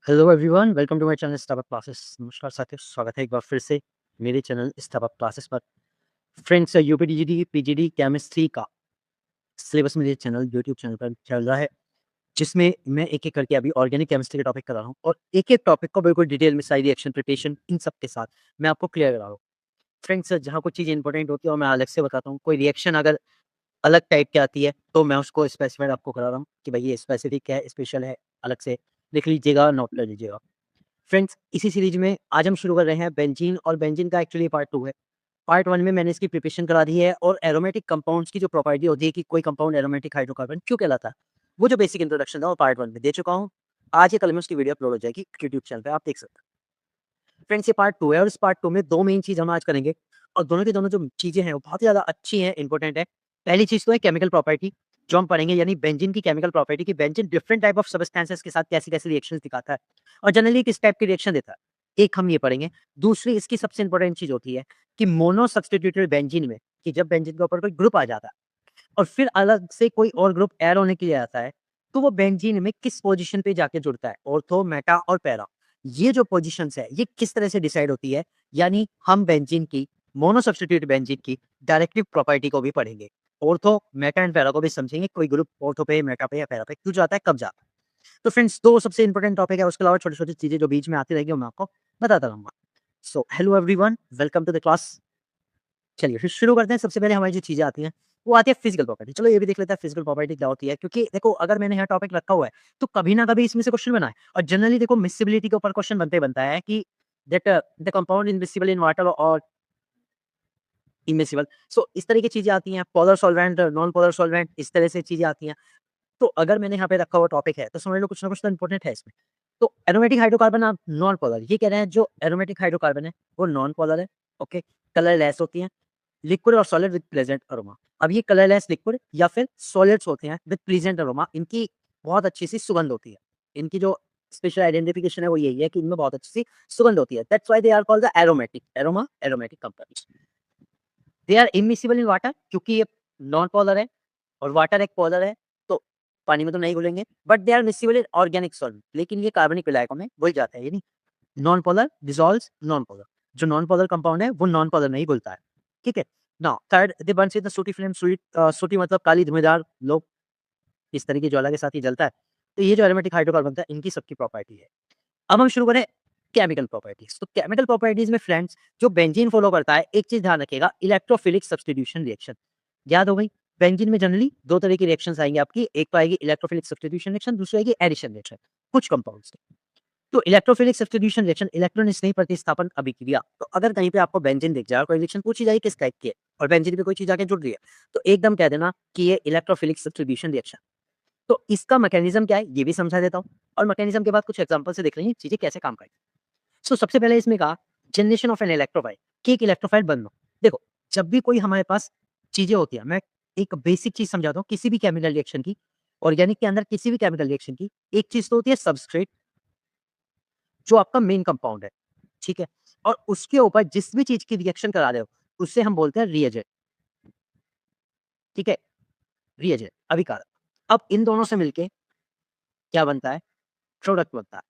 Hello everyone, welcome to my channel startup classes. नमस्कार साथियों, स्वागत है एक बार फिर से मेरे चैनल स्टार्टअप क्लासेस पर। फ्रेंड्स, यूपीटीजीडी पीजीडी केमिस्ट्री का सिलेबस मेरे चैनल यूट्यूब चैनल पर चल रहा है, जिसमें मैं एक-एक करके अभी ऑर्गेनिक केमिस्ट्री के टॉपिक करा रहा हूँ और एक-एक टॉपिक को बिल्कुल डिटेल में सारी रिएक्शन, प्रिपरेशन इन सब के साथ मैं आपको क्लियर करा रहा हूँ। फ्रेंड्स, जहाँ कुछ चीज़ें इंपॉर्टेंट होती है और मैं अलग से बताता हूँ, कोई रिएक्शन अगर अलग टाइप की आती है, तो मैं उसको स्पेसिफाइड आपको करा रहा हूँ कि भाई ये स्पेसिफिक है, स्पेशल है, अलग से लिख लीजिएगा, नोट कर लीजिएगा। फ्रेंड्स, इसी सीरीज में आज हम शुरू कर रहे हैं बेंजीन, और बेंजीन का एक्चुअली पार्ट 2 है। पार्ट 1 में मैंने इसकी प्रिपरेशन करा दी है और एरोमेटिक कंपाउंड्स की जो प्रॉपर्टी होती है कि कोई कंपाउंड एरोमेटिक हाइड्रोकार्बन क्यों कहलाता है, वो जो बेसिक इंट्रोडक्शन था वो पार्ट 1 में दे चुका हूँ। आज या कल में उसकी वीडियो अपलोड हो जाएगी यूट्यूब चैनल पे, आप देख सकते हैं। फ्रेंड्स, ये पार्ट 2 है और इस पार्ट 2 में 2 मेन चीज़ हम आज करेंगे और दोनों की दोनों जो चीज़ें हैं वो बहुत ही ज़्यादा अच्छी हैं, इंपॉर्टेंट है। पहली चीज़ तो है केमिकल प्रॉपर्टी, जो हम पढ़ेंगे, यानी बेंजीन की केमिकल प्रॉपर्टी कि benzene different type of substances के साथ कैसे-कैसे रिएक्शंस दिखाता है और जनरली किस टाइप की रिएक्शन देता है। एक हम ये पढ़ेंगे। दूसरी इसकी सबसे इंपॉर्टेंट चीज़ होती है कि मोनो सब्स्टिट्यूटेड बेंजीन में, कि जब बेंजीन के ऊपर कोई ग्रुप आ जाता है और फिर अलग से कोई और ग्रुप ऐड होने के लिए आता है, तो वो बेंजीन में किस पोज़ीशन पे जाके जुड़ता है, ऑर्थो, मेटा और पैरा। ये जो पोज़ीशंस है, ये किस तरह से डिसाइड होती है, यानी हम बेंजीन की, मोनो सब्स्टिट्यूटेड बेंजीन की डायरेक्टिव प्रॉपर्टी को भी पढ़ेंगे। ऑर्थो, मेटा एंड पैरा को भी समझेंगे, कोई ग्रुप ऑर्थो पे, मेटा पे या पैरा पे क्यों जाता है, कब जाता है। तो फ्रेंड्स, 2 सबसे इंपोर्टेंट टॉपिक है, उसके अलावा छोटी-छोटी चीज़ें जो बीच में आती रहेंगी, वो मैं आपको बताता रहूँगा। So hello everyone, welcome to the class. चलिए फिर शुरू करते हैं। सबसे पहले हमारी जो चीज़ें आती हैं, वो आती है फिजिकल प्रॉपर्टी। चलो ये भी देख लेते हैं फिजिकल प्रॉपर्टी क्या होती है, क्योंकि देखो अगर मैंने यहाँ टॉपिक रखा हुआ है, तो कभी ना कभी इसमें से क्वेश्चन बना है और जनरली देखो मिसिबिलिटी के ऊपर क्वेश्चन बनते ही बनता है कि that the compound immiscible in water और इमिसिबल। सो इस तरह की चीज़ें आती हैं, polar solvent, non polar solvent, इस तरह से चीज़ें आती हैं। तो अगर मैंने यहाँ पे रखा हुआ टॉपिक है, तो समझ लो कुछ ना कुछ तो इम्पोर्टेंट है इसमें। तो एरोमेटिक हाइड्रोकार्बन आप नॉन पोलर, ये कह रहे हैं जो एरोमेटिक हाइड्रोकार्बन है, वो नॉन पोलर है, ओके? कलरलेस होती हैं, लिक्विड और सॉलिड विद प्लेजेंट अरोमा। अब ये कलरलेस लिक्विड या फिर सॉलिड्स होते हैं विद प्लेजेंट अरोमा, इनकी बहुत अच्छी-सी सुगंध होती है। इनकी जो स्पेशल आइडेंटिफिकेशन है वो यही है कि इनमें बहुत अच्छी-सी सुगंध होती है। That's why they are called the aromatic, aroma aromatic compounds. They are immiscible in water, क्योंकि ये नॉन पोलर है और वाटर एक पोलर है, तो पानी में तो नहीं घुलेंगे, but they are miscible in organic solvent, लेकिन ये कार्बनिक विलायकों में घुल जाते हैं, यानी non polar dissolves non polar. जो नॉन पोलर कंपाउंड है वो नॉन पोलर नहीं घुलता है, ठीक है? Now third, they burns with the sooty flame, sooty मतलब काली धुआंधार लो, इस तरह की ज्वाला के साथ ये जलता है। तो ये जो एरोमेटिक हाइड्रोकार्बन बनता है, इनकी सबकी प्रॉपर्टी है। अब हम शुरू करें केमिकल प्रॉपर्टीज। तो केमिकल प्रॉपर्टीज में फ्रेंड्स, जो बेंजीन फॉलो करता है, एक चीज ध्यान रखिएगा, इलेक्ट्रोफिलिक सब्स्टिट्यूशन रिएक्शन। याद हो गई? बेंजीन में जनरली दो तरह की रिएक्शंस आएंगी आपकी, एक तो आएगी इलेक्ट्रोफिलिक सब्स्टिट्यूशन रिएक्शन, दूसरी आएगी एडिशन रिएक्शन, कुछ कंपाउंड्स। तो इलेक्ट्रोफिलिक सब्स्टिट्यूशन रिएक्शन, इलेक्ट्रॉन स्नेही प्रतिस्थापन अभिक्रिया। तो अगर कहीं पे आपको बेंजीन दिख जाए और कोई रिएक्शन पूछी जाए किस टाइप की है और बेंजीन पे कोई चीज आके जुड़ रही है, तो एकदम कह देना कि ये इलेक्ट्रोफिलिक सब्स्टिट्यूशन रिएक्शन। तो इसका मैकेनिज्म क्या है ये भी समझा देता हूँ, और मैकेनिज्म के बाद कुछ एग्जांपल से देख लेंगे चीजें कैसे काम करेंगी। सो सबसे पहले इसमें कहा जनरेशन ऑफ एन इलेक्ट्रोफाइल, कि एक इलेक्ट्रोफाइल बनना। देखो, जब भी कोई हमारे पास चीजें होती है, मैं एक बेसिक चीज समझाता हूँ किसी भी केमिकल रिएक्शन की, ऑर्गेनिक के अंदर किसी भी केमिकल रिएक्शन की, एक चीज तो होती है सबस्ट्रेट, जो आपका मेन कंपाउंड है, ठीक है? और उसके ऊपर जिस भी चीज की रिएक्शन करा रहे हो, उससे हम बोलते हैं रिएजेंट, ठीक है? रिएजेंट, अभिकारक। अब इन दोनों से मिलके क्या बनता है? प्रोडक्ट बनता है,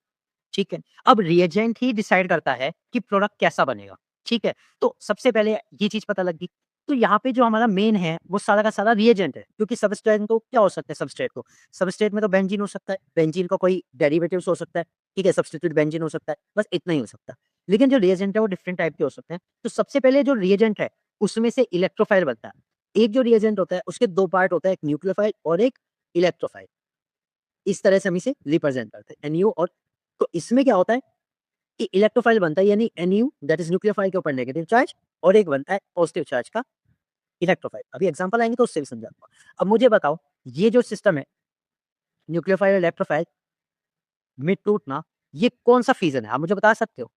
ठीक है? अब रिएजेंट ही डिसाइड करता है कि प्रोडक्ट कैसा बनेगा, ठीक है? तो सबसे पहले ये चीज़ पता लग गई। तो यहाँ पे जो हमारा मेन है, वो सारा का सारा रिएजेंट है, क्योंकि सबस्ट्रेट तो क्या हो सकता है सबस्ट्रेट को? सबस्ट्रेट में तो बेंजीन हो सकता है, बेंजीन का कोई डेरिवेटिव्स हो सकता है, ठीक है? सब्स्टिट्यूट बेंजीन हो सकता है, बस इतना ही हो सकता है। लेकिन जो रिएजेंट है वो डिफरेंट टाइप के हो सकते हैं। तो सबसे पहले जो रिएजेंट है, उसमें से इलेक्ट्रोफाइल बनता है। एक जो रिएजेंट होता है, उसके 2 पार्ट होता है, एक न्यूक्लियोफाइल और एक इलेक्ट्रोफाइल। इस तरह से हम इसे रिप्रेजेंट करते हैं, एनयू और। तो इसमें क्या होता है कि इलेक्ट्रोफाइल बनता है, यानी एनयू, दैट इज न्यूक्लियोफाइल के ऊपर नेगेटिव चार्ज, और एक बनता है पॉजिटिव चार्ज का इलेक्ट्रोफाइल। अभी एग्जांपल आएंगे तो उससे भी समझाऊंगा। अब मुझे बताओ, ये जो सिस्टम है, न्यूक्लियोफाइल और इलेक्ट्रोफाइल में टूटना, ये कौन सा फ्यूजन है, आप मुझे बता सकते हो?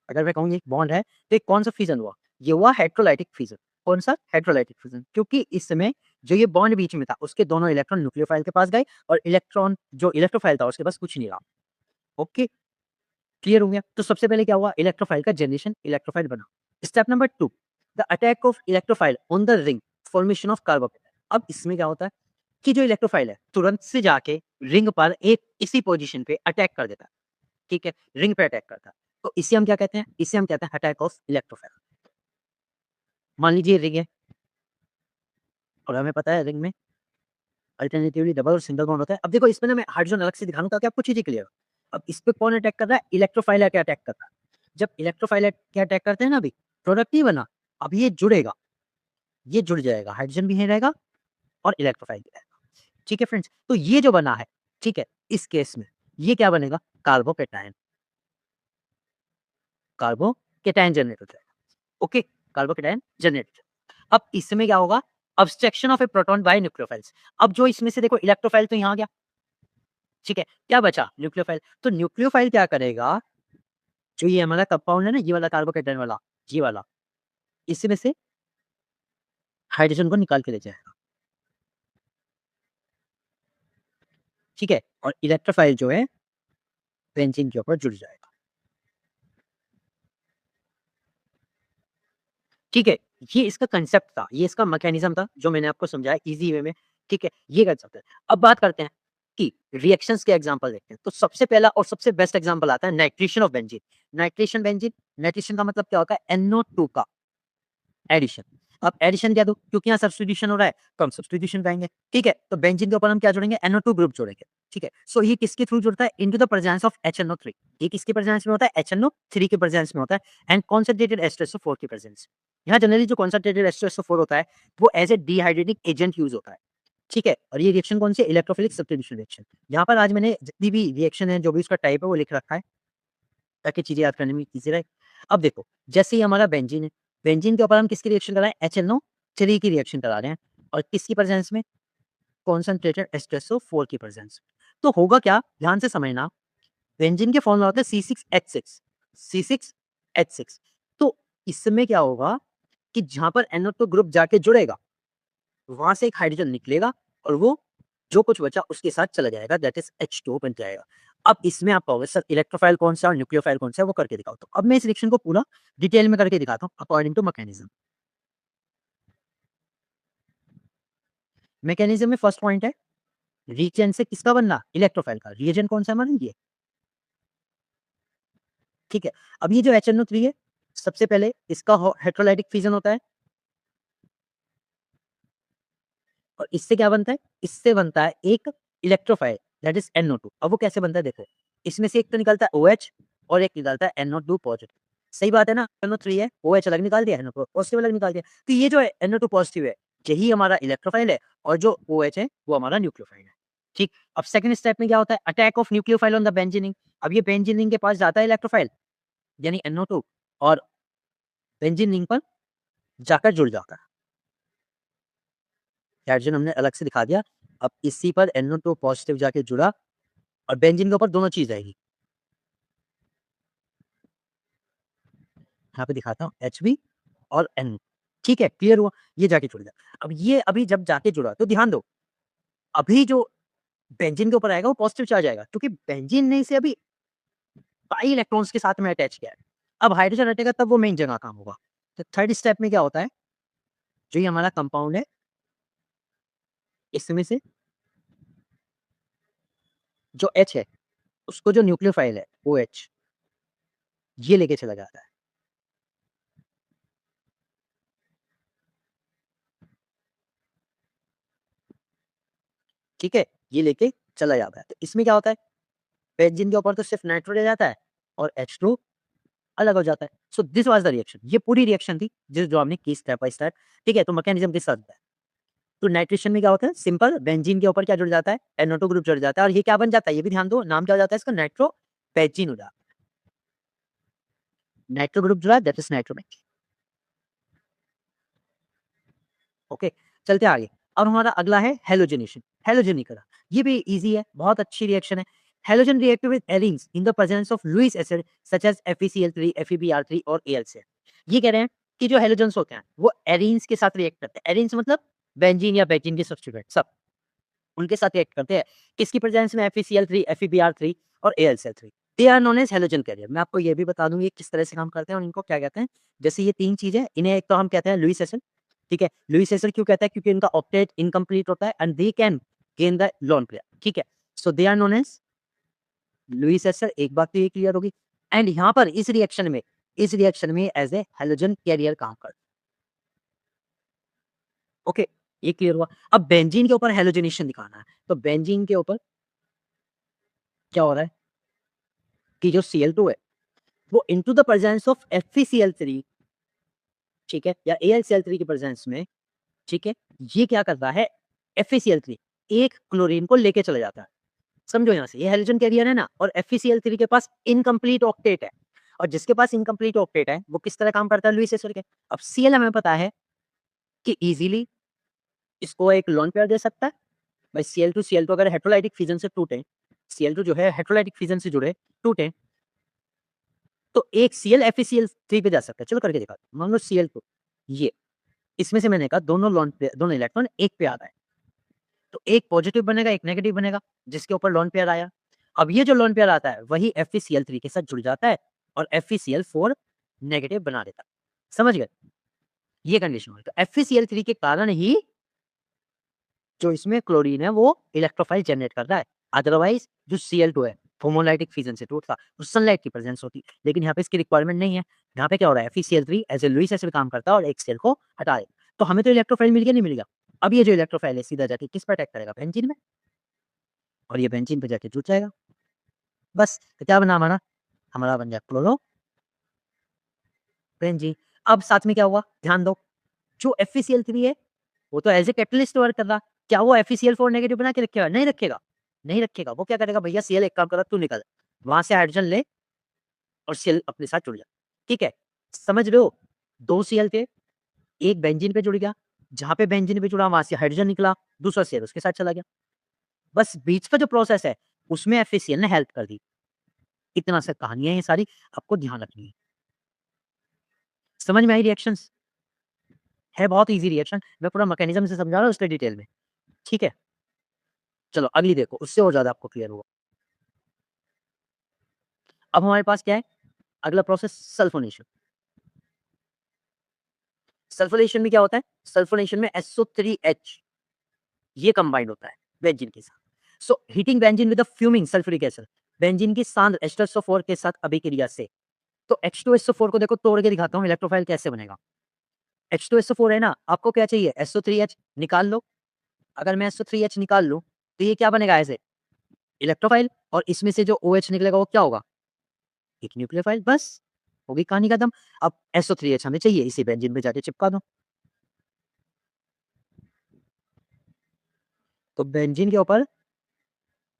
अगर मैं कहूँ ये बॉन्ड है, तो ये कौन सा फ्यूजन हुआ? ये हुआ हेट्रोलाइटिक फ्यूजन। कौन सा? हेट्रोलाइटिक फ्यूजन, क्योंकि इसमें जो ये बॉन्ड बीच में था, उसके दोनों इलेक्ट्रॉन न्यूक्लियोफाइल के पास गए और इलेक्ट्रॉन जो इलेक्ट्रोफाइल था उसके पास कुछ नहीं रहा। ओके, क्लियर हो गया? तो सबसे पहले क्या हुआ? इलेक्ट्रोफाइल का जनरेशन, इलेक्ट्रोफाइल बना। Step number 2, the attack of electrophile on the ring, formation of carbocation. अब इसमें क्या होता है कि जो इलेक्ट्रोफाइल है तुरंत से जाके रिंग पर एक इसी पोजीशन पे अटैक कर देता है, ठीक है? रिंग पे अटैक करता है। तो इसे हम क्या कहते हैं? इसे हम कहते हैं अटैक ऑफ इलेक्ट्रोफाइल। मान लीजिए रिंग है और हमें पता है रिंग में अल्टरनेटिवली डबल और सिंगल बॉन्ड होता है। अब देखो इसमें ना मैं हाइड्रोजन अलग से दिखाऊँ ताकि आपको चीज़ें क्लियर हो। अब इस पे कौन अटैक कर रहा है? इलेक्ट्रोफाइल आके अटैक कर रहा है। जब इलेक्ट्रोफाइल के अटैक करते हैं ना अभी, प्रोडक्ट नहीं बना, अब ये जुड़ेगा, ये जुड़ जाएगा, हाइड्रोजन भी यहीं रहेगा और इलेक्ट्रोफाइल भी रहेगा। ठीक है फ्रेंड्स? तो ये जो बना है, ठीक है? इस केस में ये क्या बनेगा? कार्बोकैटायन। कार्बोकैटायन जनरेट हो जाएगा। ओके? कार्बोकैटायन जनरेट हो जाएगा। अब इसमें क्या होगा? Abstraction of a proton by nucleophiles. अब जो इसमें से देखो इलेक्ट्रोफाइल तो यहाँ आ गया, ठीक है? क्या बचा? न्यूक्लियोफाइल। तो न्यूक्लियोफाइल क्या करेगा? जो ये हमारा कंपाउंड है ना, ये वाला कार्बोकैटायन वाला, ये वाला, इसमें से हाइड्रोजन को निकाल के ले जाएगा। ठीक है? और इलेक्ट्रोफाइल जो है बेंजीन के ऊपर जुड़ जाएगा। ठीक है? ये इसका कांसेप्ट था, ये इसका मैकेनिज़्म था जो मैंने आपको समझाया ईज़ी वे में, ठीक है? ये कांसेप्ट है। अब बात करते हैं कि रिएक्शंस के एग्ज़ाम्पल देखते हैं। तो सबसे पहला और सबसे बेस्ट एग्ज़ाम्पल आता है nitration of benzene. Nitration benzene, nitration का मतलब क्या होता है? NO2 का एडिशन। अब एडिशन क्या दूँ? क्योंकि यहाँ सब्स्टिट्यूशन हो रहा है, तो हम सब्स्टिट्यूशन पाएँगे, ठीक है? तो बेंजीन के ऊपर हम क्या जोड़ेंगे? NO2 ग्रुप जोड़ेंगे, ठीक है? सो ये किसके थ्रू जुड़ता है? Into the presence of HNO3। ये किसके प्रेजेंस में होता है? HNO3 के प्रेजेंस में होता है एंड कॉन्सन्ट्रेटेड H2SO4 की प्रेजेंस। यहाँ जनरली जो कॉन्सन्ट्रेटेड H2SO4 होता है, वो as a dehydrating agent use होता है, ठीक है? और ये रिएक्शन कौन सी है? Electrophilic substitution reaction. यहाँ पर आज मैंने जितनी भी रिएक्शन है, जो भी उसका टाइप है, वो लिख रखा है, ताकि चीज़ें याद करने में ईज़ी रहे। अब देखो, जैसे ही हमारा बेंजीन है, बेंजीन के ऊपर हम किसकी रिएक्शन कर रहे हैं? HNO3 की रिएक्शन करा रहे हैं और किसकी प्रेज़ेंस में? कॉन्सन्ट्रेटेड H2SO4 की प्रेज़ेंस में। तो होगा क्या? ध्यान से समझना, बेंजीन के फॉर्मूला होता है C6H6, C6H6। तो इसमें क्या होगा कि जहाँ पर NO2 ग्रुप जाके जुड़ेगा, वहाँ से एक हाइड्रोजन निकलेगा और वो जो कुछ बचा उसके साथ चला जाएगा, दैट इज़ H2O बन जाएगा। अब इसमें आप कहोगे सर इलेक्ट्रोफाइल कौन-सा और न्यूक्लियोफाइल कौन-सा है, वो करके दिखाओ। तो अब मैं इस रिएक्शन को पूरा डिटेल में करके दिखाता हूँ अकॉर्डिंग टू मैकेनिज़्म। मैकेनिज़्म में फर्स्ट पॉइंट है, रिएजेंट से किसका बनना? इलेक्ट्रोफाइल का। रिएजेंट कौन-सा है हमारा? ये, ठीक है। अब ये जो HNO3 है, सबसे पहले इसका हो हेटेरोलाइटिक फिजन होता है और इससे क्या बनता है? इससे बनता है एक इलेक्ट्रोफाइल दैट इज़ NO2। अब वो कैसे बनता है देखो, इसमें से एक तो निकलता है OH और एक निकलता है NO2 पॉजिटिव। सही बात है ना? NO3 है, OH अलग निकाल दिया, NO2 पॉजिटिव अलग निकाल दिया। तो ये जो है NO2 पॉजिटिव है, यही हमारा इलेक्ट्रोफाइल है और जो OH है, वो हमारा न्यूक्लियोफाइल है। ठीक, अब सेकंड स्टेप में क्या होता है? Attack of nucleophile on the benzene ring. अब ये बेंजीन रिंग के पास जाता है इलेक्ट्रोफाइल यानी NO2 और बेंजीन रिंग पर जाकर जुड़ जाता है। हाइड्रोजन हमने अलग से दिखा दिया। अब इसी पर NO2 पॉजिटिव जाके जुड़ा और बेंजीन के ऊपर दोनों चीज़ आएगी। यहाँ पे दिखाता हूँ Hb और N, ठीक है? क्लियर हुआ? ये जाके जुड़ गया। अब ये अभी जब जाके जुड़ा तो ध्यान दो, अभी जो बेंजीन के ऊपर आएगा वो पॉजिटिव चार्ज आएगा क्योंकि बेंजीन ने इसे अभी पाई इलेक्ट्रॉन्स के साथ में अटैच किया है। अब हाइड्रोजन हटेगा तब वो मेन जगह काम होगा। तो थर्ड स्टेप में क्या होता है, जो ये हमारा कंपाउंड है, इसमें से जो H है, उसको जो न्यूक्लियोफाइल है OH, ये लेके चला जाता है। ठीक है? ये लेके चला जाता है। तो इसमें क्या होता है, बेंजीन के ऊपर तो सिर्फ नाइट्रो रह जाता है और H2 अलग हो जाता है। So this was the reaction. ये पूरी रिएक्शन थी जो हमने की स्टेप बाय स्टेप। ठीक है? तो मैकेनिज़्म के साथ है। तो नाइट्रेशन में क्या होता है, सिंपल बेंजीन के ऊपर क्या जुड़ जाता है? NO2 ग्रुप जुड़ जाता है और ये क्या बन जाता है? ये भी ध्यान दो, नाम क्या हो जाता है इसका? नाइट्रो बेंजीन हो जाता है। नाइट्रो ग्रुप जुड़ा दैट इज़ नाइट्रोबेंजीन। ओके, चलते हैं आगे। अब हमारा अगला है हैलोजनेशन, हैलोजनीकरण। ये भी ईज़ी है, बहुत अच्छी रिएक्शन है। Halogen react with arenes in the presence of Lewis acid such as FeCl3, FeBr3 और AlCl। ये कह रहे हैं कि जो हैलोजेंस होते हैं, वो एरीन्स के साथ रिएक्ट करते हैं। एरीन्स मतलब बेंजीन या बेंजीन के सब्स्टिट्यूएंट सब, उनके साथ रिएक्ट करते हैं। किसकी प्रेजेंस में? FeCl3, FeBr3 और AlCl3। They are known as halogen carrier. मैं आपको ये भी बता दूँ ये किस तरह से काम करते हैं और इनको क्या कहते हैं। जैसे ये 3 चीज़ें, इन्हें एक तो हम कहते हैं लुईस एसिड, ठीक है? लुईस एसिड क्यों कहते हैं? क्योंकि इनका ऑक्टेट इनकम्प्लीट होता है and they can gain the lone pair, ठीक है। So they are known as Lewis ester, एक बात तो ये क्लियर होगी। एंड यहाँ पर इस रिएक्शन में एज ए हेलोजन कैरियर काम कर, ओके, ये क्लियर हुआ। अब बेंजीन के ऊपर हेलोजनेशन दिखाना है, तो बेंजीन के ऊपर क्या हो रहा है कि जो Cl2 है वो into the presence of FeCl3, ठीक है, या AlCl3 की प्रेजेंस में, ठीक है, ये क्या करता है, FeCl3 एक क्लोरीन को लेके चले जाता है। समझो यहाँ से, ये हेलोजन कैरियर है ना, और FeCl3 के पास इनकम्प्लीट ऑक्टेट है, और जिसके पास इनकम्प्लीट ऑक्टेट है वो किस तरह काम करता है, लुईस एस्टर के। अब Cl हमें पता है कि इजीली इसको एक लोन पेयर दे सकता है भाई। Cl2 अगर हेटेरोलाइटिक फिजन से टूटे, Cl2 जो है हेटेरोलाइटिक फिजन से जुड़े टूटे, तो एक Cl FeCl3 पे जा सकता है। चलो करके दिखा, मान लो Cl2 ये, इसमें से मैंने कहा दोनों लोन पेयर, दोनों इलेक्ट्रॉन एक पे आ रहा है, तो एक पॉजिटिव बनेगा एक नेगेटिव बनेगा, जिसके ऊपर लोन पेयर आया। अब ये जो लोन पेयर आता है वही FeCl3 के साथ जुड़ जाता है और FeCl4 नेगेटिव बना देता है। समझ गए, ये कंडीशन हुई। तो FeCl3 के कारण ही जो इसमें क्लोरीन है वो इलेक्ट्रोफाइल जनरेट कर रहा है, अदरवाइज जो Cl2 है होमोलाइटिक फिजन से टूटता तो सनलाइट की प्रेजेंस होती, लेकिन यहाँ पे इसकी रिक्वायरमेंट नहीं है। यहाँ पे क्या हो रहा है, FeCl3 as a Lewis acid काम करता है और एक सेल को हटा देता, तो हमें तो इलेक्ट्रोफाइल मिल गया, नहीं मिलेगा। अब ये जो इलेक्ट्रोफाइल है सीधा जाके किस पर अटैक करेगा, बेंजीन में, और ये बेंजीन पे जाके जुट जाएगा। बस तो क्या बना हमारा बन जाए क्लोरो बेंजीन। अब साथ में क्या हुआ, ध्यान दो, जो FeCl3 है वो तो एज ए कैटलिस्ट वर्क कर रहा, क्या वो FeCl4 नेगेटिव बना के रखेगा, नहीं रखेगा, नहीं रखेगा। वो क्या करेगा, भैया Cl एक काम कर रहा, तू निकल, वहां से हाइड्रोजन ले और Cl अपने साथ जुड़ जा, ठीक है। समझ रहे हो, दो Cl थे, एक बेंजीन पे जुड़ गया, जहां पे बेंजीन पे जुड़ा वहां से हाइड्रोजन निकला, दूसरा Cl उसके साथ चला गया। बस बीच का जो प्रोसेस है उसमें FeCl ने हेल्प कर दी। इतना सा कहानी है ये सारी, आपको ध्यान रखनी है। समझ में आई रिएक्शंस, है बहुत इजी रिएक्शन, मैं पूरा मैकेनिज्म से समझा रहा हूँ उसके डिटेल में, ठीक है। चलो अगली देखो, उससे और ज्यादा आपको क्लियर होगा। अब हमारे पास क्या है, अगला प्रोसेस सल्फोनेशन। सल्फोनेशन में क्या होता है, सल्फोनेशन में SO3H ये कंबाइंड होता है बेंजीन के साथ। So heating benzene with the fuming sulphuric acid, benzene की सांद्र H2SO4 के साथ अभिक्रिया से, तो H2SO4 को देखो तोड़ के दिखाता हूँ इलेक्ट्रोफाइल कैसे बनेगा। H2SO4 है ना, आपको क्या चाहिए, SO3H निकाल लो। अगर मैं SO3H निकाल लूं तो ये क्या बनेगा, ऐसे इलेक्ट्रोफाइल, और इसमें से जो OH निकलेगा वो क्या होगा, एक न्यूक्लियोफाइल। बस होगी कहानी खत्म। अब SO3H हमें चाहिए, इसी बेंजीन पे जाके चिपका दो, तो बेंजीन के ऊपर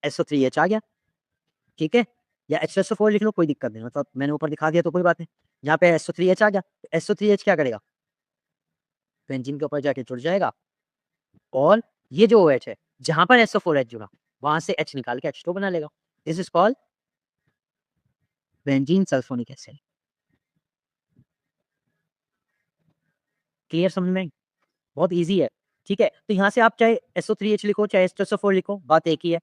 SO3H आ गया, ठीक है, या H2SO4 लिख लो, कोई दिक्कत नहीं, मतलब मैंने ऊपर दिखा दिया तो कोई बात नहीं। यहाँ पे SO3H आ गया, तो SO3H क्या करेगा, बेंजीन के ऊपर जाके जुड़ जाएगा, और ये जो OH है जहां पर SO4H जुड़ा वहां से H निकाल के H2 बना लेगा। This is called benzene sulphonic acid. Clear समझ में, बहुत इजी है, ठीक है। तो यहाँ से आप चाहे SO3H लिखो चाहे H2SO4 लिखो, बात एक ही है,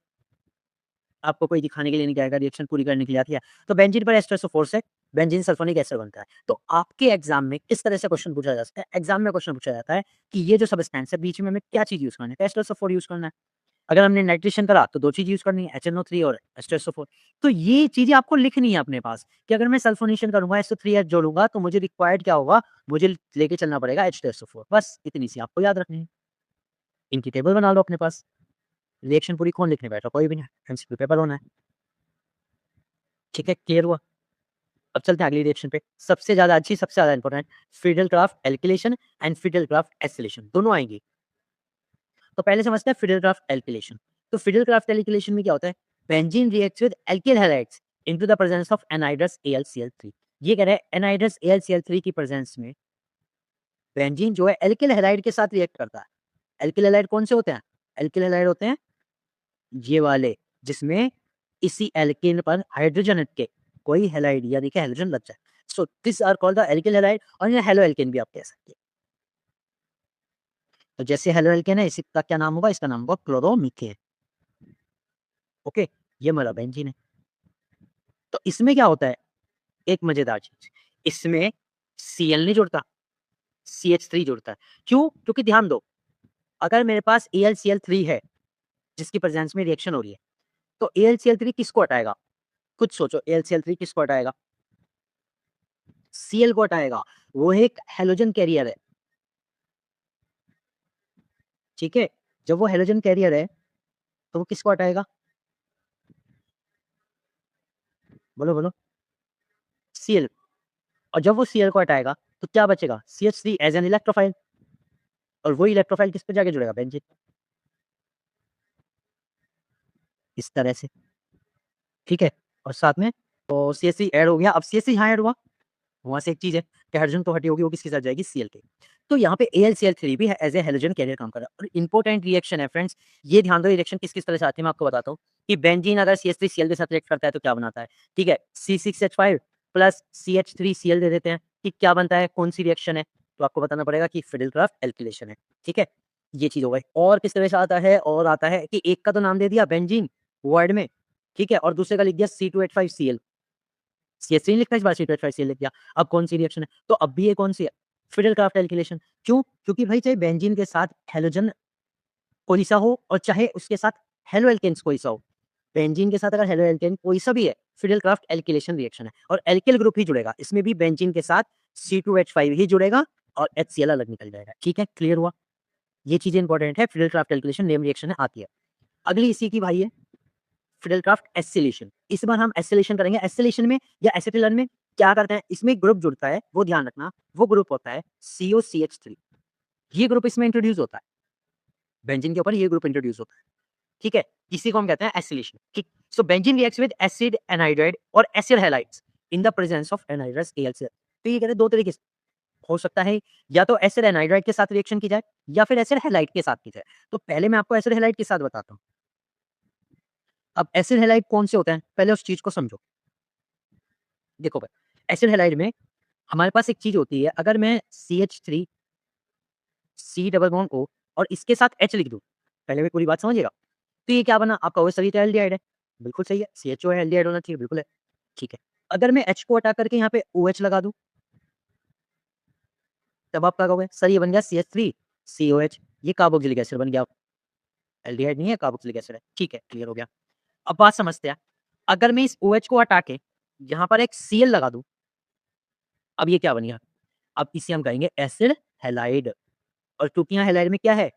आपको कोई दिखाने के लिए नहीं जाएगा, रिएक्शन पूरी करने के लिए आती है। तो बेंजीन पर H2SO4 से बेंजीन सल्फोनिक एसिड बनता है। तो आपके एग्जाम में किस तरह से क्वेश्चन पूछा जा सकता है, एग्जाम में क्वेश्चन पूछा जाता है कि ये जो सब्सटेंस है बीच में हमें क्या चीज यूज करना है, H2SO4 यूज करना है। अगर हमने नाइट्रेशन करा तो दो चीज यूज करनी है, HNO3 और H2SO4। तो ये चीजें आपको लिखनी है अपने पास कि अगर मैं सल्फोनेशन करूंगा SO3H जोड़ूंगा तो मुझे रिक्वायर्ड क्या होगा, मुझे लेके चलना पड़ेगा H2SO4। बस इतनी सी आपको याद रखनी है, इनकी टेबल बना लो अपने पास। रिएक्शन पूरी कौन लिखने बैठा, कोई भी नहीं, एमसीक्यू पेपर होना है, ठीक है, क्लियर हुआ। अब चलते हैं अगली रिएक्शन पे, सबसे ज्यादा अच्छी, सबसे ज्यादा इंपॉर्टेंट, फिडेलक्राफ्ट एल्किलेशन एंड फिडेलक्राफ्ट एसिलेशन दोनों आएंगी। तो पहले समझते हैं फिडेलक्राफ्ट एल्किलेशन। तो फिडेलक्राफ्ट एल्किलेशन में क्या होता है, benzene reacts with alkyl halides into the presence of anhydrous AlCl3। ये कह रहे हैं एनहाइड्रस AlCl3 की प्रेजेंस में बेंजीन जो है एल्किल हैलाइड के साथ रिएक्ट करता है। एल्किल हैलाइड कौन से होते हैं, एल्किल हैलाइड होते हैं ये वाले जिसमें इसी एल्केन पर हाइड्रोजन हट के कोई हैलाइड यानी कि हाइड्रोजन लग जाए। So this are called the alkyl halide, और ये हेलो एल्केन भी आप कह सकते हैं। तो जैसे हेलो एल्केन है, इसका क्या नाम होगा, इसका नाम होगा क्लोरोमीथेन। ओके, ये हमारा बेंजीन है। तो इसमें क्या होता है, एक मजेदार चीज, इसमें Cl नहीं जुड़ता, CH3 जुड़ता है। क्यों, क्योंकि ध्यान दो, अगर मेरे पास AlCl3 है जिसकी प्रेजेंस में रिएक्शन हो रही है। तो AlCl3 किसको हटाएगा? खुद सोचो, AlCl3 किसको हटाएगा? Cl को हटाएगा। वो एक हैलोजन कैरियर है, ठीक है? जब वो हैलोजन कैरियर है, तो वो किसको हटाएगा? बोलो, बोलो। Cl। और जब वो Cl को हटाएगा, तो क्या बचेगा? CH3 एज़ एन इलेक्ट्रोफाइल, और वो इलेक्ट्रोफाइल किस पे जाके जुड़ेगा? बेंजीन। इस तरह से, ठीक है? और साथ में तो CH3 ऐड हो गया। अब CH3 यहाँ ऐड हुआ, वहाँ से एक चीज़ है कि हाइड्रोजन तो हटी होगी, वो किसके साथ जाएगी? Cl के। तो यहाँ पे AlCl3 भी है एज़ ए हैलोजन कैरियर काम कर रहा है, और इम्पोर्टेंट रिएक्शन है फ्रेंड्स। ये ध्यान दो, ये रिएक्शन किस-किस तरह से आती है मैं आपको बताता हूँ कि बेंजीन अगर CH3Cl के साथ रिएक्ट करता है तो क्या बनाता है, ठीक है? C6H5 प्लस CH3Cl दे देते हैं, कि क्या बनता है, कौन-सी रिएक्शन है? तो आपको बताना पड़ेगा कि फिडेलक्राफ्ट एल्किलेशन है, ठीक है? ये चीज़ हो गई। और किस तरह से आता है? और आता है कि एक का तो नाम दे दिया बेंजीन वर्ड में, ठीक है? और दूसरे का लिख दिया C2H5Cl। CH3 नहीं लिखना, इस बार C2H5Cl लिख दिया। अब कौन-सी रिएक्शन है? तो अब भी ये कौन-सी है? फिडेलक्राफ्ट एल्किलेशन। क्यों? क्योंकि भाई चाहे बेंजीन के साथ हैलोजन कोई सा हो और चाहे उसके साथ हेलो एल्केन्स कोई सा हो, बेंजीन के साथ अगर हेलो एल्केन कोई सा भी है, फिडेलक्राफ्ट एल्किलेशन रिएक्शन है, और एल्किल ग्रुप ही जुड़ेगा। इसमें भी बेंजीन के साथ C2H5 ही जुड़ेगा और HCl अलग निकल जाएगा। ठीक है, क्लियर हुआ? ये चीज़ें इंपॉर्टेंट है, फिडेलक्राफ्ट एल्किलेशन नेम रिएक्शन है, आती है। अगली इसी की भाई है फिडेलक्राफ्ट एसिलेशन। इस बार हम एसिलेशन करेंगे। एसिलेशन में या एसिटिलन में क्या करते हैं? इसमें एक ग्रुप जुड़ता है, वो ध्यान रखना, वो ग्रुप होता है COCH3। ये ग्रुप इसमें इंट्रोड्यूस होता है, बेंजीन के ऊपर ये ग्रुप इंट्रोड्यूस होता है, ठीक है? इसी को हम कहते हैं एसिलेशन, ठीक? So benzene reacts with acid anhydride और acid halides in the presence of anhydrous AlCl। तो ये कहते हैं दो तरीके से हो सकता है, या तो एसिड एनहाइड्राइड के साथ रिएक्शन की जाए या फिर एसिड हैलाइड के साथ की जाए। तो पहले मैं आपको एसिड हैलाइड के साथ बताता हूँ। अब एसिड हैलाइड कौन से होते हैं? पहले उस चीज़ को समझो। देखो भाई, एसिड हैलाइड में हमारे पास एक चीज़ होती है, अगर मैं CH3 C double bond O और इसके साथ H लिख दूँ, पहले भी पूरी बात समझिएगा। तो ये क्या बना? आपका OH सभी तो एल्डिहाइड है, बिल्कुल सही है, CHO है, एल्डिहाइड होना चाहिए, बिल्कुल है, ठीक है। अगर मैं H को हटा करके यहाँ पे OH लगा दूँ, तब आप क्या कहोगे? सर ये बन गया CH3 COH, ये कार्बोक्सिलिक एसिड बन गया, एल्डिहाइड नहीं है, कार्बोक्सिलिक एसिड है, ठीक है, क्लियर हो गया। अब बात समझते हैं, अगर मैं इस OH को हटा के यहाँ पर एक Cl लगा दूँ, अब ये क्या बन गया? अब इसे हम कहेंगे एसिड हैलाइड, और चूँकि यहाँ हैलाइड में क्या है?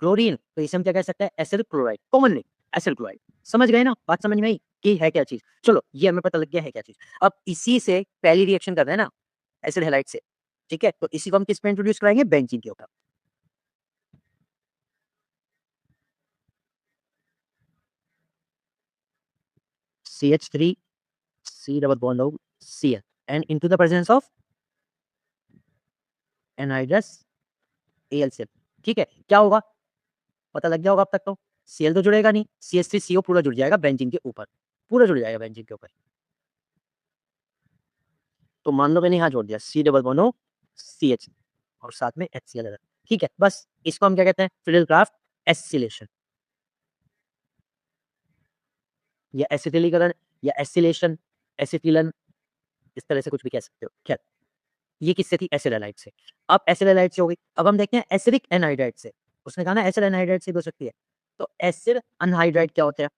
क्लोरीन, तो इसे हम क्या कह सकते हैं? Acid chloride, common name acid chloride. समझ गए ना? बात समझ में आई कि है क्या चीज़? चलो, ये हमें पता लग गया है क्या चीज़। अब इसी से पहली रिएक्शन कर रहे हैं ना, एसिड हैलाइड से, ठीक है? तो इसी को हम किस पे इंट्रोड्यूस कराएँगे? बेंजीन के ऊपर। CH3 C double bond O Cl and into the presence of anhydrous AlCl, ठीक है? क्या होगा? पता लग गया होगा अब तक तो। Cl तो जुड़ेगा नहीं, CH3CO पूरा जुड़ जाएगा बेंजीन के ऊपर, पूरा जुड़ जाएगा बेंजीन के ऊपर। तो मान लो मैंने यहाँ जोड़ दिया C double bond O CH और साथ में HCl अलग, ठीक है? बस इसको हम क्या कहते हैं? फिडेलक्राफ्ट एसिलेशन या एसिटिलीकरण या एसिलेशन, एसिटिलन, इस तरह से कुछ भी कह सकते हो। खैर, ये किससे थी? एसिड हैलाइड से। अब एसिड हैलाइड से हो गई, अब हम देखते हैं एसिडिक एनहाइड्राइड से। उसने कहा ना एसिड एनहाइड्राइड से भी हो सकती है। तो एसिड अनहाइड्राइड क्या होता है?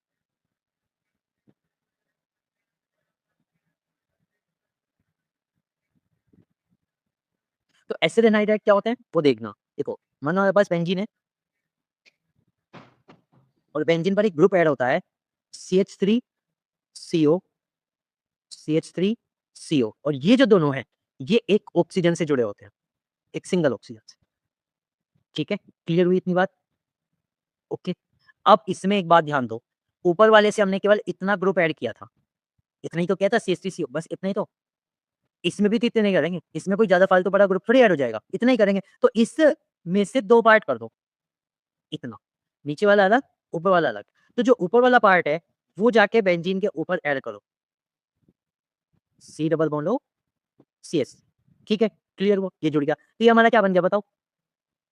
तो एसिड एनहाइड्राइड क्या होते हैं? वो देखना। देखो, मानो हमारे पास बेंजीन है और बेंजीन पर एक ग्रुप ऐड होता है CH3CO CH3CO, और ये जो दोनों हैं, ये एक ऑक्सीजन से जुड़े होते हैं, एक सिंगल ऑक्सीजन से। ठीक है? क्लियर हुई इतनी बात? ओके। अब इसमें एक बात ध्यान दो, ऊपर वाले से हमने केवल इतना ग्रुप ऐड किया था, इतना ही तो किया था CH3CO, बस इतना ही तो। इसमें भी तो इतने ही करेंगे, इसमें कोई ज़्यादा फालतू बड़ा ग्रुप थोड़ी ऐड हो जाएगा, इतना ही करेंगे। तो इसमें से 2 पार्ट कर दो, इतना। नीचे वाला अलग, ऊपर वाला अलग। तो जो ऊपर वाला पार्ट है, वो जाके बेंजीन के ऊपर ऐड करो, C double bond O CS, ठीक है? क्लियर हुआ? ये जुड़ गया। तो ये हमारा क्या बन गया बताओ?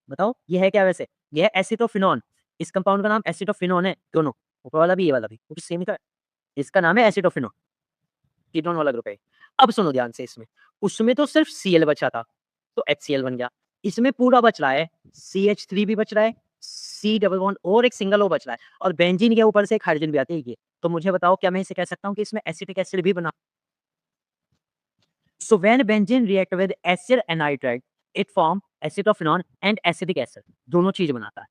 बताओ, ये है क्या वैसे? ये है एसिटोफिनॉन। इस कंपाउंड का नाम एसिटोफिनॉन है, दोनों, ऊपर वाला भी, ये वाला भी, वो भी सेम ही तो है। इसका नाम है एसिटोफिनॉन, कीटोन वाला ग्रुप है। अब सुनो ध्यान से इसमें, उसमें तो सिर्फ Cl बचा था, तो HCl बन गया। इसमें पूरा बच रहा है, CH3 भी बच रहा है, सी डबल बॉन्ड और एक सिंगल ओ बच रहा है और बेंजीन के ऊपर से एक हाइड्रोजन भी आती है ये। तो मुझे बताओ क्या मैं इसे कह सकता हूँ कि इसमें एसिटिक एसिड भी बना। So when benzene react with acid anhydride it form acetophenone and acetic acid, दोनों चीज बनाता है।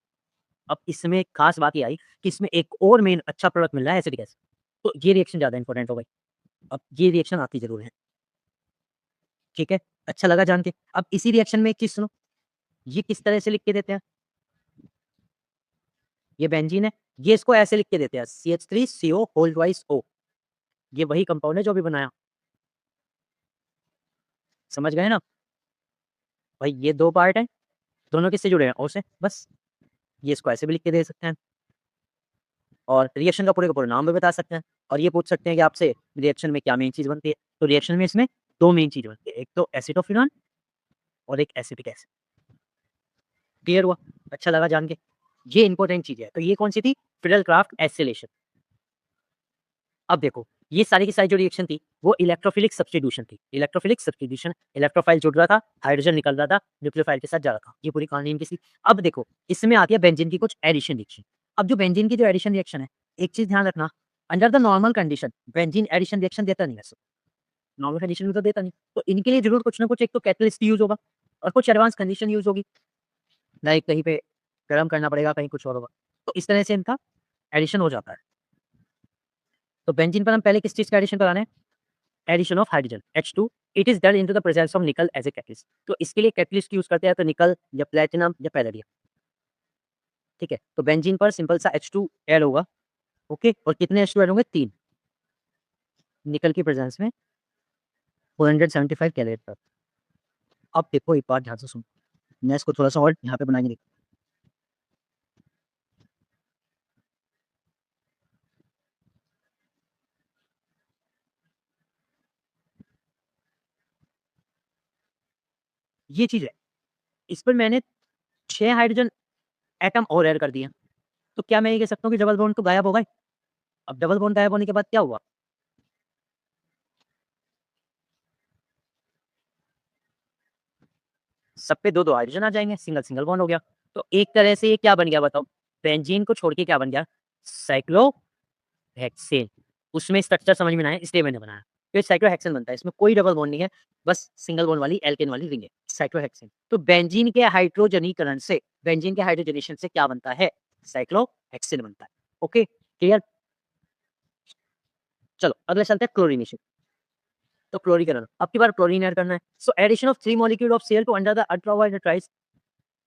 अब इसमें एक खास बात ये आई कि इसमें एक और मेन अच्छा प्रोडक्ट मिल रहा है एसिटिक एसिड, तो ये रिएक्शन ज्यादा इंपॉर्टेंट हो गई। अब ये रिएक्शन आती जरूर है, ठीक है, अच्छा लगा जान के। अब इसी रिएक्शन में एक चीज सुनो, ये किस तरह से लिख के देते हैं, ये बेंजीन है, ये इसको ऐसे लिख के देते हैं CH3CO होल ट्वाइस O, ये वही कंपाउंड है जो भी बनाया, समझ गए ना भाई। ये दो पार्ट है, दोनों किससे जुड़े हैं, O से, बस। ये इसको ऐसे भी लिख के दे सकते हैं और रिएक्शन का पूरा नाम भी बता सकते हैं और ये पूछ सकते हैं कि आपसे रिएक्शन में क्या मेन चीज बनती है। तो रिएक्शन में इसमें दो मेन चीज बनती है, एक तो एसिटोफिनॉन और एक एसिटिक एसिड। क्लियर हुआ, अच्छा लगा जान के, ये इंपॉर्टेंट चीज है। तो ये कौन सी थी, फिडेल क्राफ्ट एसिलेशन। अब देखो ये सारी की सारी जो रिएक्शन थी वो इलेक्ट्रोफिलिक सब्स्टिट्यूशन थी। इलेक्ट्रोफिलिक सब्स्टिट्यूशन, इलेक्ट्रोफाइल जुड़ रहा था, हाइड्रोजन निकल रहा था, न्यूक्लियोफाइल के साथ जा रहा था, ये पूरी कहानी इनकी थी। अब देखो इसमें आती है बेंजीन की कुछ एडिशन रिएक्शन। अब जो बेंजीन की जो एडिशन रिएक्शन है, एक चीज ध्यान रखना, under the normal condition benzene addition reaction देता नहीं है, नॉर्मल कंडीशन में तो देता नहीं। तो इनके लिए जरूर कुछ ना कुछ एक तो कैटलिस्ट यूज होगा और कुछ एडवांस कंडीशन यूज होगी, लाइक कहीं पे गर्म करना पड़ेगा, कहीं कुछ और होगा। तो इस तरह से इनका एडिशन हो जाता है। तो बेंजीन पर हम पहले किस चीज का एडिशन कराने हैं, addition of hydrogen H2, it is done into the presence of nickel as a catalyst. तो इसके लिए कैटलिस्ट यूज करते हैं तो निकल या प्लेटिनम या पैलेडियम, ठीक है। तो बेंजीन पर सिंपल सा H2 ऐड होगा, ओके, और कितने H2 ऐड होंगे, 3, निकल की प्रेजेंस में 475 कैलोरी पर। अब देखो एक बात ध्यान से सुनो, मैं इसको थोड़ा सा और यहाँ पे बनाएंगे, ये चीज है, इस पर मैंने 6 हाइड्रोजन एटम और ऐड कर दिए। तो क्या मैं ये कह सकता हूँ कि डबल बॉन्ड तो गायब हो गए। अब डबल बॉन्ड गायब होने के बाद क्या हुआ, सब पे दो दो हाइड्रोजन आ जाएंगे, सिंगल सिंगल बॉन्ड हो गया। तो एक तरह से ये क्या बन गया बताओ, बेंजीन को छोड़ के क्या बन गया, साइक्लोहेक्सेन। उसमें स्ट्रक्चर समझ में ना आया इसलिए मैंने बनाया। तो ये साइक्लोहेक्सेन बनता है, इसमें कोई डबल बॉन्ड नहीं है, बस सिंगल बॉन्ड वाली एल्केन वाली रिंग है, साइक्लोहेक्सेन। तो बेंजीन के हाइड्रोजनीकरण से, बेंजीन के हाइड्रोजनेशन से क्या बनता है, साइक्लोहेक्सेन बनता है। Okay clear. चलो अगले चलते हैं क्लोरीनेशन। तो क्लोरीकरण, अब की बार क्लोरीन ऐड करना है। So addition of 3 molecule of Cl2 under the ultraviolet rays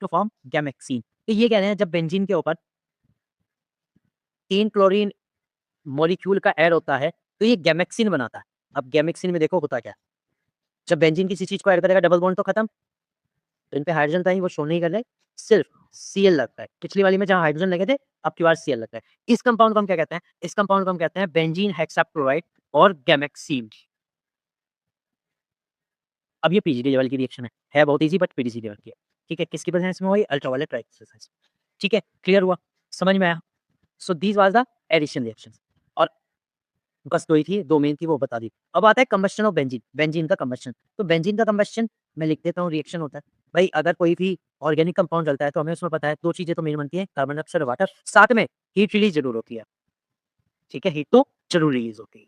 to form gammexane. तो ये कह रहे हैं जब बेंजीन के ऊपर 3 क्लोरीन मॉलिक्यूल का ऐड होता है तो ये गैमेक्सीन बनाता है। अब गैमेक्सीन में देखो होता क्या है, जब बेंजीन किसी चीज को ऐड करेगा डबल बॉन्ड तो खत्म, तो इन पे हाइड्रोजन था ही वो शो नहीं कर रहे, सिर्फ Cl लगता है। पिछली वाली में जहां हाइड्रोजन लगे थे अब की बार Cl लगता है। इस कंपाउंड को हम क्या कहते हैं, इस कंपाउंड को हम कहते हैं बेंजीन हेक्साक्लोराइड और गैमेक्सीन। अब ये पीजीडी लेवल की रिएक्शन है बहुत इजी बट पीजीडी लेवल की है, ठीक है। किसकी प्रेजेंस में हुई, अल्ट्रावायलेट राइज, ठीक है। क्लियर हुआ, समझ में आया। So these was the addition reaction और बस दो ही थी, दो मेन थी वो बता दी। अब आता है कंबस्शन ऑफ बेंजीन, बेंजीन का कंबस्शन। तो बेंजीन का कंबस्शन मैं लिख देता हूँ, रिएक्शन होता है भाई, अगर कोई भी ऑर्गेनिक कंपाउंड चलता है तो हमें उसमें पता है दो चीजें तो मेन बनती है, कार्बन डाइऑक्साइड और वाटर, साथ में हीट रिलीज जरूर होती है, ठीक है, हीट तो जरूर रिलीज होती है।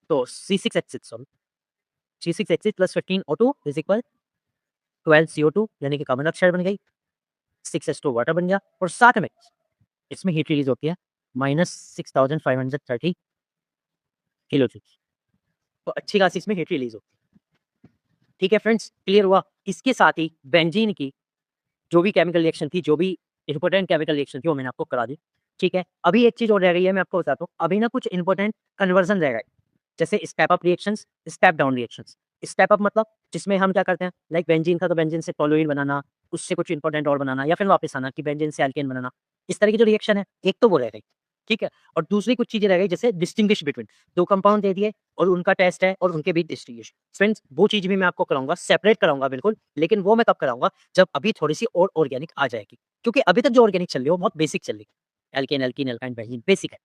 तो C6H6 C6H6 plus 15O2 is equal 12CO2, यानी कि कार्बन डाइऑक्साइड बन गई, 6H2 वाटर बन गया, और साथ में इसमें हीट रिलीज होती है -6530 किलो जूल। तो अच्छी खासी इसमें हीट रिलीज होती है, ठीक है फ्रेंड्स। क्लियर हुआ। इसके साथ ही बेंजीन की जो भी केमिकल रिएक्शन थी, जो भी इंपॉर्टेंट केमिकल रिएक्शन थी वो मैंने आपको करा दी, ठीक है। अभी एक चीज और रह गई है, मैं आपको बताता हूँ। अभी ना कुछ इंपॉर्टेंट कन्वर्जन रह गए, जैसे step up reactions, step down reactions. Step up मतलब जिसमें हम क्या करते हैं, लाइक बेंजीन था तो बेंजीन से टोलुइन बनाना, उससे कुछ इंपॉर्टेंट और बनाना, या फिर वापस आना कि बेंजीन से एल्केन बनाना। इस तरह की जो रिएक्शन है, एक तो वो रह गई, ठीक है। और दूसरी कुछ चीजें रह गई, जैसे डिस्टिंग्विश बिटवीन दो कंपाउंड दे दिए और उनका टेस्ट है और उनके बीच डिस्टिंग्विश। फ्रेंड्स वो चीज भी मैं आपको कराऊंगा, सेपरेट कराऊंगा बिल्कुल, लेकिन वो मैं कब कराऊंगा, जब अभी थोड़ी सी और ऑर्गेनिक आ जाएगी, क्योंकि अभी तक जो ऑर्गेनिक चल रही है वो बहुत बेसिक चल रही है, alkane alkene alkyne benzene basic है।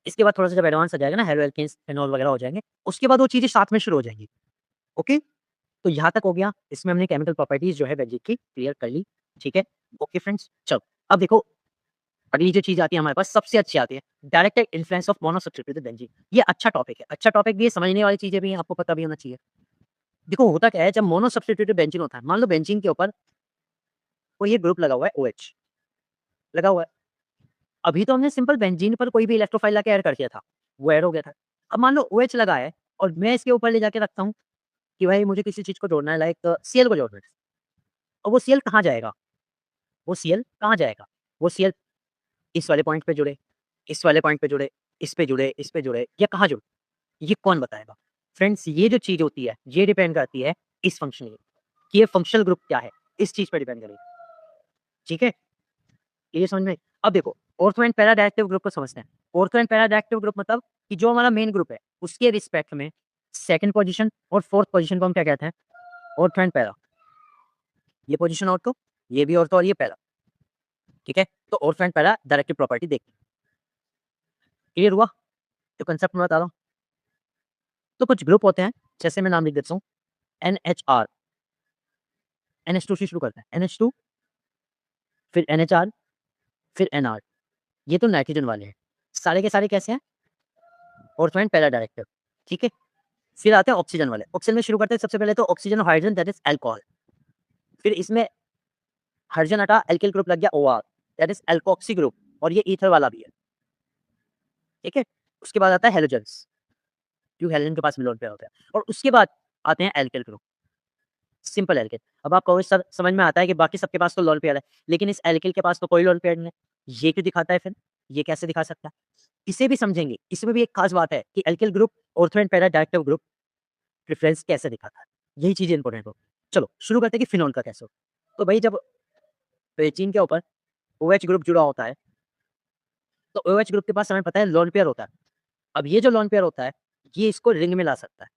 इसके बाद थोड़ा सा जब एडवांस आ जाएगा ना, हेलो एल्केन्स फेनॉल वगैरह हो जाएंगे, उसके बाद वो चीजें साथ में शुरू हो जाएंगी। ओके, तो यहाँ तक हो गया, इसमें हमने केमिकल प्रॉपर्टीज जो है बेंजीन की क्लियर कर ली, ठीक है। ओके फ्रेंड्स, चलो अब देखो अगली जो चीज़ आती है हमारे पास सबसे अच्छी आती है, डायरेक्ट इन्फ्लुएंस ऑफ मोनोसब्स्टिट्यूटेड बेंजीन। ये अच्छा टॉपिक है, अच्छा टॉपिक भी है, समझने वाली चीज़ें भी हैं, आपको पता भी होना चाहिए। देखो होता क्या है जब मोनोसब्स्टिट्यूटेड बेंजीन होता है, मान लो बेंजीन के ऊपर कोई एक ग्रुप लगा हुआ है OH लगा हुआ है। अभी तो हमने सिंपल बेंजीन पर कोई भी इलेक्ट्रोफाइल लाके ऐड कर दिया था, वो ऐड हो गया था। अब मान लो OH लगा है और मैं इसके ऊपर ले जाके रखता हूँ कि भाई मुझे किसी चीज़ को जोड़ना है लाइक Cl को जोड़ना है। और वो Cl कहाँ जाएगा? वो Cl कहाँ जाएगा? वो Cl इस वाले पॉइंट पे जुड़े, इस वाले पॉइंट पे जुड़े, इस पे जुड़े, इस पे जुड़े या कहाँ जुड़े? ये कौन बताएगा? फ्रेंड्स ये जो चीज़ होती है, ये डिपेंड करती है इस फंक्शन पे, कि ये फंक्शनल ग्रुप क्या है, इस चीज़ पे डिपेंड करेगी। ठीक है? ये समझ में आई? अब देखो ortho and para directive group को समझते हैं। Ortho and para directive group मतलब कि जो हमारा मेन ग्रुप है, उसके रिस्पेक्ट में 2nd पोज़ीशन और 4th पोज़ीशन को हम क्या कहते हैं? Ortho and para. ये पोज़ीशन ऑर्थो, ये भी ऑर्थो और ये पैरा। ठीक है? तो ortho and para directive property देखते हैं। क्लियर हुआ? जो कांसेप्ट मैं बता रहा हूँ। तो कुछ ग्रुप होते हैं, जैसे मैं नाम लिख देता हूँ NHR, NH2 से शुरू करते हैं, NH2 फिर NHR फिर NR, ये तो नाइट्रोजन वाले हैं। सारे के सारे कैसे हैं? Ortho and para directive. ठीक है? फिर आते हैं ऑक्सीजन वाले। ऑक्सीजन में शुरू करते हैं सबसे पहले तो ऑक्सीजन और हाइड्रोजन दैट इज़ अल्कोहल। फिर इसमें हाइड्रोजन हटा एल्किल ग्रुप लग गया OR that is alkoxy group और ये ईथर वाला भी है। ठीक है? उसके बाद आता है हैलोजेंस, जो हैलोजन के पास मिलोन पेयर होता है और उसके बाद आते हैं एल्किल ग्रुप, सिंपल एल्किल। अब आप कहोगे सर समझ में आता है कि बाकी सबके पास तो लोन पेयर है, लेकिन इस एल्किल के पास तो कोई लोन पेयर नहीं है। ये क्यों दिखाता है फिर? ये कैसे दिखा सकता है? इसे भी समझेंगे। इसमें भी एक खास बात है कि alkyl group ortho and para directive group preference कैसे दिखाता है? यही चीज़ें इंपॉर्टेंट हो। चलो शुरू करते हैं कि फिनोल का कैसे होता है। तो भई जब पेचिन के ऊपर OH ग्रुप जुड़ा होता है, तो OH ग्रुप के पास हमें पता है लोन पेयर होता है। अब ये जो लोन पेयर होता है, ये इसको रिंग में ला सकता है।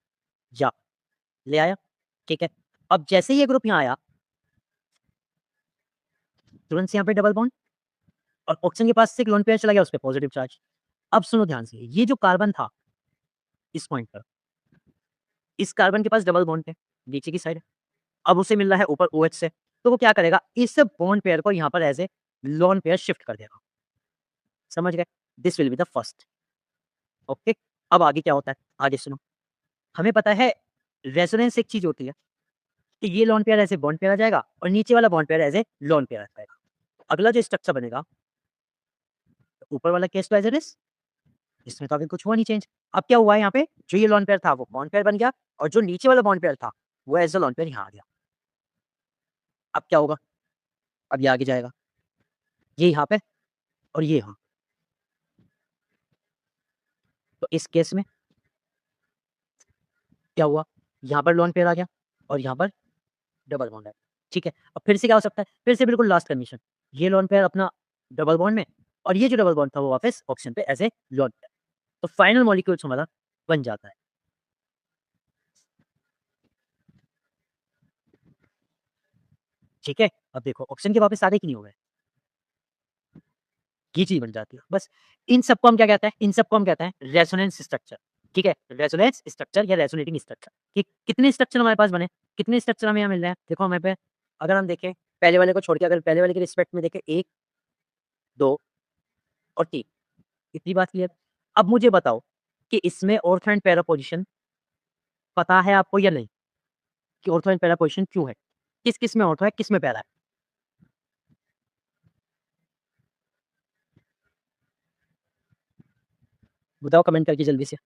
या ले आया, ठीक है। अब जैसे ही ये ग्रुप यहाँ आया, तुरंत से यहाँ पे डबल बॉन्ड और ऑक्सीजन के पास से एक लोन पेयर चला गया उस पे पॉजिटिव चार्ज। अब सुनो ध्यान से, ये जो कार्बन था इस पॉइंट पर, इस कार्बन के पास डबल बॉन्ड थे, नीचे की साइड। अब उसे मिल रहा है ऊपर OH से, तो वो क्या करेगा? इस बॉन्ड पेयर को यहाँ पर as a lone pair shift कर देगा। समझ गए? This will be the first. Okay. अब आगे क्या होता है? आगे सुनो। हमें पता है रेजोनेंस एक चीज़ होती है कि ये लोन पेयर ऐसे बॉन्ड पेयर आ जाएगा और नीचे वाला bond pair as a lone pair आ जाएगा। अगला जो स्ट्रक्चर बनेगा, ऊपर वाला case two as it is, इसमें तो अभी कुछ हुआ नहीं चेंज। अब क्या हुआ है यहाँ पे? जो ये लोन पेयर था वो बॉन्ड पेयर बन गया और जो नीचे वाला बॉन्ड पेयर था, वो एज़ अ लोन पेयर यहाँ आ गया। अब क्या होगा? अब ये आगे जाएगा। ये यहाँ पे और ये यहाँ। तो इस केस में क्या हुआ? यहाँ पर लोन पेयर आ गया और यहाँ पर डबल बॉन्ड है। ठीक है? अब फिर से क्या हो सकता है? फिर से बिल्कुल लास्ट कंडीशन, ये लोन पेयर अपना डबल बॉन्ड में और ये जो डबल बॉन्ड था वो वापस ऑक्सीजन पे एज़ ए लोन पेयर। तो फाइनल मॉलिक्यूल्स हमारा बन जाता है। ठीक है? अब देखो ऑक्सीजन के वापस सारे कि नहीं हो गए? ये चीज़ बन जाती है। बस इन सबको हम क्या कहते हैं? इन सबको हम कहते हैं रेजोनेंस स्ट्रक्चर। ठीक है? रेजोनेंस स्ट्रक्चर या रेजोनेटिंग स्ट्रक्चर। कि कितने स्ट्रक्चर हमारे पास बने? कितने स्ट्रक्चर हमें यहाँ मिल रहे हैं? देखो हमें पे अगर हम देखें पहले वाले को छोड़ के अगर पहले वाले के रिस्पेक्ट में देखें 1, 2 और 3 इतनी बात क्लियर? अब मुझे बताओ कि इसमें ऑर्थो एंड पैरा पोज़ीशन पता है आपको या नहीं? कि ऑर्थो एंड पैरा पोज़ीशन क्यों है? किस-किस में ऑर्थो है, किस में पैरा है? बताओ कमेंट करके जल्दी से।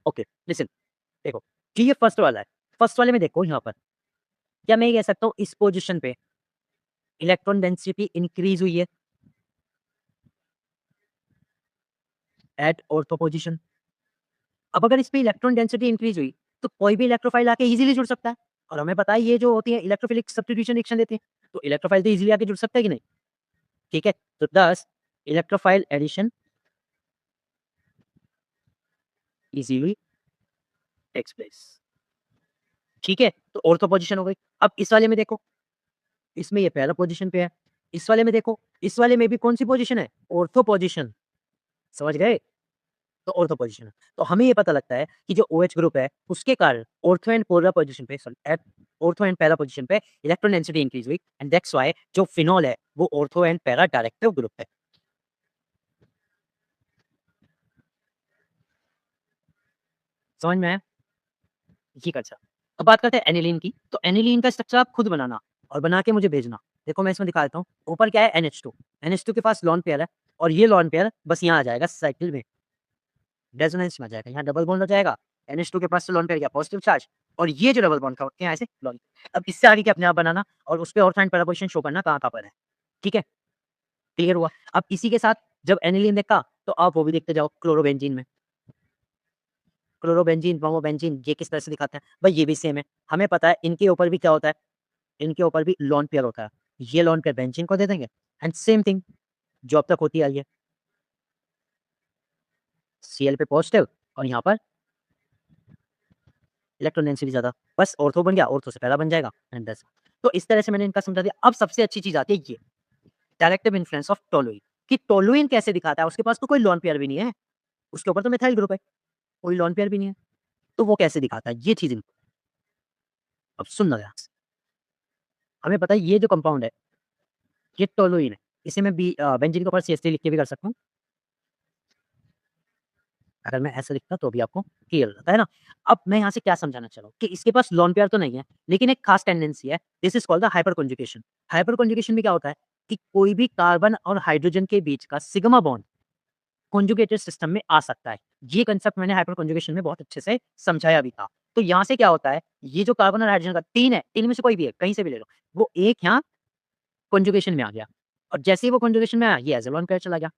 ओके, लिसन देखो, कि ये फर्स्ट वाला है। फर्स्ट वाले में देखो यहाँ पर, क्या मैं ये कह सकता हूँ इस पोज़ीशन पे इलेक्ट्रॉन डेंसिटी इंक्रीज़ हुई है एट ऑर्थो पोज़ीशन। अब अगर इस पे इलेक्ट्रॉन डेंसिटी इंक्रीज़ हुई, तो कोई भी इलेक्ट्रोफाइल आके ईज़िली जुड़ सकता है और हमें पता है ये जो होती है इलेक्ट्रोफिलिक सब्स्टिट्यूशन रिएक्शन देती है, तो इलेक्ट्रोफाइल तो ईज़िली आके जुड़ सकता है कि नहीं? ठीक है? तो thus electrophile addition easily takes place. ठीक है? तो ऑर्थो पोज़ीशन हो गई। अब इस वाले में देखो, इसमें ये पहला पोज़ीशन पे है, इस वाले में देखो, इस वाले में भी कौन-सी पोज़ीशन है? ऑर्थो पोज़ीशन, समझ गए? तो ऑर्थो पोज़ीशन है। तो हमें ये पता लगता है कि जो ओएच ग्रुप है, उसके कारण ऑर्थो एंड पोलर पोज़ीशन पे sorry at ortho and para position पे इलेक्ट्रॉन डेंसिटी इंक्रीज़ हुई एंड दैट्स व्हाई जो फिनोल है, वो ortho and para directive group है। समझ में आया? ये अच्छा। अब बात करते हैं एनिलीन की, तो एनिलीन का स्ट्रक्चर आप खुद बनाना और बना के मुझे भेजना। देखो मैं इसमें दिखा देता हूँ, ऊपर क्या है NH2, NH2 के पास लोन पेयर है और ये लोन पेयर बस यहाँ आ जाएगा साइकिल में, रेजोनेंस में आ जाएगा, यहाँ डबल बॉन्ड हो जाएगा, NH2 के पास से लोन पेयर गया पॉजिटिव चार्ज और ये जो डबल बॉन्ड का होते हैं ऐसे लोन। अब इससे आगे के अपने आप बनाना और उसपे ortho and para position show करना कहाँ-कहाँ पर है, ठीक है? क्लियर हुआ? अब इसी के साथ जब एनिलीन देखा, तो आप वो भी देखते जाओ क्लोरोबेंजीन में। क्लोरोबेंजीन, ब्रोमोबेंजीन ये किस तरह से दिखाते हैं? भाई ये भी सेम है। हमें पता है इनके ऊपर भी क्या होता है, इनके ऊपर भी लोन पेयर होता है। ये लोन पेयर बेंजीन को दे देंगे एंड सेम थिंग जो अब तक होती आई है, Cl पे पॉजिटिव और यहाँ पर इलेक्ट्रॉन डेंसिटी ज़्यादा। बस ऑर्थो बन गया, ऑर्थो से पैरा बन जाएगा एंड दैट्स तो इस तरह से मैंने इनका समझा दिया। अब सबसे अच्छी चीज़ आती है ये, डायरेक्टिव इन्फ्लुएंस ऑफ टोलुइन कि टोलुइन कैसे दिखाता है? उसके पास तो कोई लोन पेयर भी नहीं है, उसके ऊपर तो मिथाइल ग्रुप है, कोई लोन पेयर भी नहीं है। तो वो कैसे दिखाता है? ये चीज़ अब सुनना ध्यान से। हमें पता है ये जो कंपाउंड है, ये टोलुइन है। इसे मैं बेंजीन के ऊपर CH3 लिख के भी कर सकता हूँ। अगर मैं ऐसा लिखता तो भी आपको क्लियर हो जाता है ना? अब मैं यहाँ से क्या समझाना चाह रहा हूँ कि इसके पास लोन पेयर तो नहीं है, लेकिन एक खास टेंडेंसी है, this is called the hyper conjugation. Hyper conjugation में क्या होता है कि कोई भी कार्बन और हाइड्रोजन के बीच का सिग्मा बॉन्ड कॉन्जुगेटेड सिस्टम में आ सकता है। ये कांसेप्ट मैंने हाइपर कॉन्जुगेशन में बहुत अच्छे से समझाया भी था। तो यहाँ से क्या होता है, ये जो कार्बन और हाइड्रोजन का 3 है, 3 में से कोई भी है, कहीं से भी ले लो, वो एक यहाँ कॉन्जुगेशन में आ गया और जैसे ही वो कॉन्जुगेशन में आया, ये एज़ अ लोन पेयर चला गया।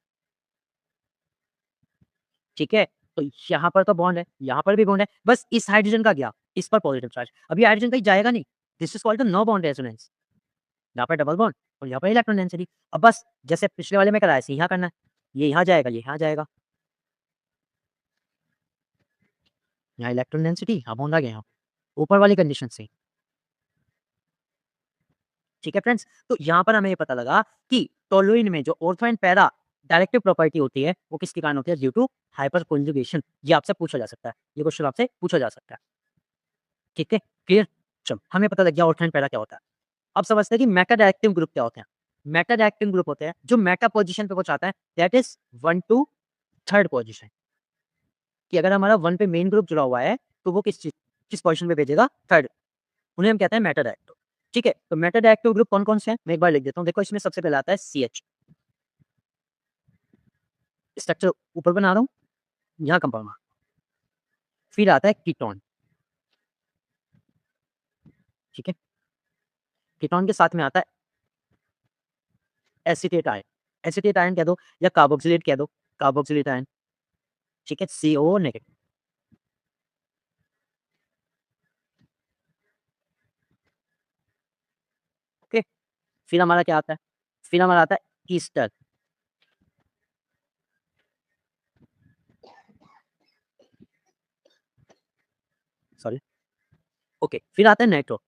ठीक है? तो यहाँ पर तो बॉन्ड है, यहाँ पर भी बॉन्ड है, बस इस हाइड्रोजन का गया, इस पर पॉजिटिव चार्ज। अब ये हाइड्रोजन कहीं जाएगा नहीं, this is called the no bond resonance. यहाँ पर डबल बॉन्ड और यहाँ पर इलेक्ट्रॉन डेंसिटी। अब बस जैसे पिछले वाले में कराया ऐसे यहाँ करना है, ये यहाँ जाएगा, ये यहाँ जाएगा। यहाँ इलेक्ट्रॉन डेंसिटी, यहाँ बॉन्ड आ गया यहाँ, ऊपर वाली कंडीशन से। ठीक है फ्रेंड्स? तो यहाँ पर हमें ये पता लगा कि टोलुइन में जो ortho and para directive property होती है, वो किसके कारण होती है? Due to hyper conjugation. ये आपसे पूछा जा सकता है, ये क्वेश्चन आपसे पूछा जा सकता है। ठीक है? क्लियर? चलो, हमें पता लग गया ऑर्थो एंड पैरा क्या होता है। अब समझते हैं कि मेटा डायरेक्टिव ग्रुप क्या होते हैं। मेटा डायरेक्टिव ग्रुप होते हैं जो मेटा पोजीशन पे पहुँचाता है, that is 1 to 3rd position. कि अगर हमारा 1 पे मेन ग्रुप जुड़ा हुआ है, तो वो किस पोजीशन पे भेजेगा? 3rd। उन्हें हम कहते हैं मेटा डायरेक्टिव। ठीक है? तो मेटा डायरेक्टिव ग्रुप कौन-कौन से हैं? मैं एक बार लिख देता हूँ। देखो इसमें सबसे पहले आता है CH, स्ट्रक्चर ऊपर बना रहा हूँ, यहाँ कंपाउंड। फिर आता है कीटोन, ठीक है? कीटोन के साथ में आता है एसीटेट आयन। एसीटेट आयन कह दो या कार्बोक्सिलेट कह दो, कार्बोक्सिलेट आयन, ठीक है? CO negative, okay? फिर हमारा क्या आता है? फिर हमारा आता है ईस्टर, सॉरी, ओके। फिर आता है नाइट्रो,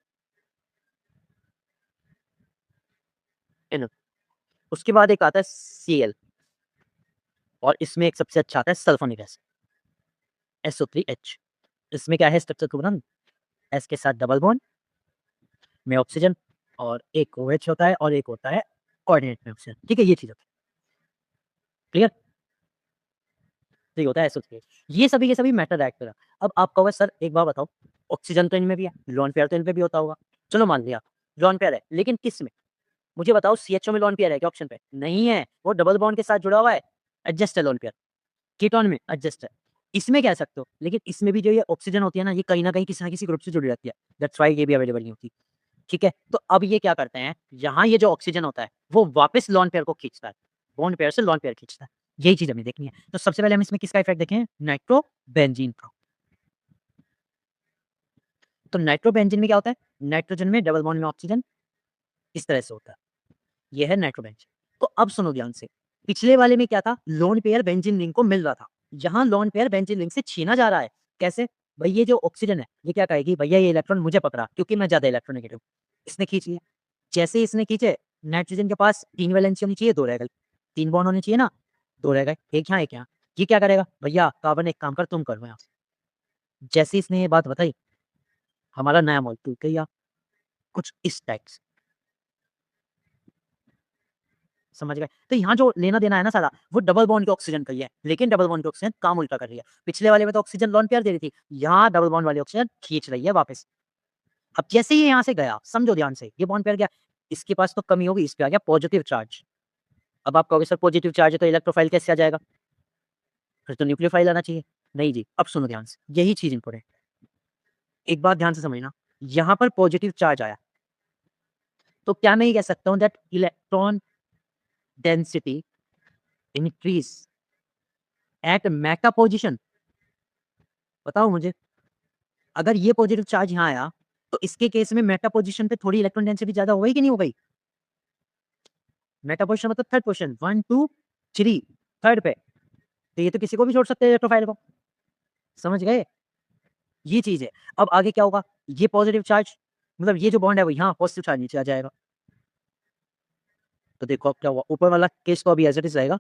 NO। उसके बाद एक आता है Cl और इसमें एक सबसे अच्छा आता है सल्फोनिक एसिड, SO3H। इसमें क्या है स्ट्रक्चर को बताऊँ? S के साथ डबल बॉन्ड में ऑक्सीजन और एक OH होता है और एक होता है कोऑर्डिनेट में ऑक्सीजन, ठीक है? ये चीज़ होती है, क्लियर? तो ये होता है SO3H। ये सभी के सभी मेटल रिएक्टर हैं। अब आप कहोगे सर एक बात बताओ, ऑक्सीजन तो इनमें भी है, लोन पेयर तो इनमें भी होता होगा। चलो मान लिया, लोन पेयर है, लेकिन किस में? मुझे बताओ CHO में लोन पेयर है क्या ऑप्शन पे? नहीं है, वो डबल बॉन्ड के साथ जुड़ा हुआ है, एडजस्ट है लोन पेयर। कीटोन में एडजस्ट है। इसमें कह सकते हो, लेकिन इसमें भी जो ये ऑक्सीजन होती है ना, ये कहीं न कहीं किसी न किसी ग्रुप से जुड़ी रहती है। दैट्स व्हाई ये भी अवेलेबल नहीं होती। ठीक है? तो अब ये क्या करते हैं, यहाँ ये जो ऑक्सीजन होता है, वो वापस लोन पेयर को खींचता है। बॉन्ड पेयर से लोन पेयर खींचता है। यही चीज़ हमें देखनी है। तो सबसे पहले हम इसमें किसका इफेक्ट देखें? नाइट्रोबेंजीन का। तो नाइट्रोबेंजीन में क्या होता है? नाइट्रोजन में डबल बॉन्ड में ऑक्सीजन, इस तरह से होता है। ये है नाइट्रोबेंजीन। तो अब सुनो ध्यान से, पिछले वाले में क्या था? लोन पेयर बेंजीन रिंग को मिल रहा था। यहाँ लोन पेयर बेंजीन रिंग से छीना जा रहा है। कैसे? भई ये जो ऑक्सीजन है, ये क्या कहेगी, भैया ये इलेक्ट्रॉन मुझे पकड़ा क्योंकि मैं ज़्यादा इलेक्ट्रोनेगेटिव हूँ। इसने खींच लिया। जैसे ही इसने खींचे, नाइट्रोजन के पास 3 वैलेंसी होनी चाहिए, 2 रह गई। 3 बॉन्ड होने चाहिए ना, 2 रह गए, एक यहाँ, एक यहाँ। ये क्या करेगा? भैया कार्बन एक काम कर, तुम करो यहाँ। जैसे ही इसने ये बात बताई, हमारा नया मॉलिक्यूल गया कुछ इस टाइप से। समझ गए? तो यहाँ जो लेना-देना है ना सारा, वो डबल बॉन्ड के ऑक्सीजन का ही है, लेकिन डबल बॉन्ड के ऑक्सीजन काम उल्टा कर रही है। पिछले वाले में तो ऑक्सीजन लोन पेयर दे रही थी, यहाँ डबल बॉन्ड वाली ऑक्सीजन खींच रही है वापस। अब जैसे ही ये यहाँ से गया, समझो ध्यान से, ये बॉन्ड पेयर गया, इसके पास तो कमी होगी, इस पे आ गया पॉजिटिव चार्ज। अब आप कहोगे सर पॉजिटिव चार्ज है तो इलेक्ट्रोफाइल कैसे आ जाएगा? फिर तो न्यूक्लियोफाइल आना चाहिए। नहीं जी, अब सुनो ध्यान से, यही चीज़ इम्पोर्टेंट है। एक बात ध्यान से समझना, यहाँ पर पॉजिटिव चार्ज आया, तो क्या मैं ये कह सकता हूँ that electron density increase at Meta position? बताओ मुझे, अगर ये पॉजिटिव चार्ज यहाँ आया, तो इसके केस में मेटा पोजीशन पे थोड़ी इलेक्ट्रॉन डेंसिटी ज़्यादा हो गई कि नहीं हो गई? मेटा पोजीशन मतलब थर्ड पोजीशन, 1, 2, 3 थर्ड पे, तो ये तो किसी को भी छोड़ सकते हैं इलेक्ट्रोफाइल को। समझ गए? ये चीज़ है। अब आगे क्या होगा? ये पॉजिटिव चार्ज, मतलब ये जो बॉन्ड है वो यहाँ पॉजिटिव चार्ज नीचे आ जाएगा। तो देखो अब क्या हुआ, ऊपर वाला केस तो अभी एज़ इट इज़ रहेगा,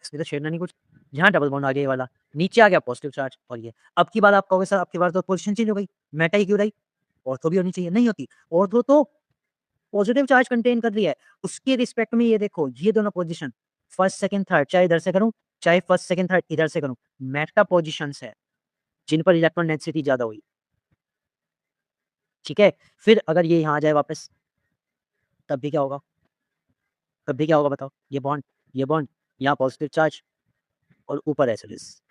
इसमें तो छेड़ना नहीं कुछ। यहाँ डबल बॉन्ड आ गया ये वाला, नीचे आ गया पॉजिटिव चार्ज, और ये अब की बार आप कहोगे सर अब की बार तो पोजीशन चेंज हो गई, मेटा ही क्यों रही? ऑर्थो भी होनी चाहिए, नहीं होती। ऑर्थो तो पॉजिटिव चार्ज कंटेन कर रही है, उसके रिस्पेक्ट में ये देखो, ये दोनों पोजीशन, फर्स्ट, सेकंड, थर्ड, चाहे इधर से करूँ, चाहे फर्स्ट, सेकंड, थर्ड इधर से करूँ, मेटा पोजीशंस है, जिन पर इलेक्ट्रॉन डेंसिटी ज़्यादा हुई। ठीक है? फिर अगर ये यहाँ आ जाए वापस, तब भी क्या होगा? तब भी क्या होगा बताओ? ये बॉन्ड, यहाँ पॉजिटिव चार्ज और ऊपर एसिडिस।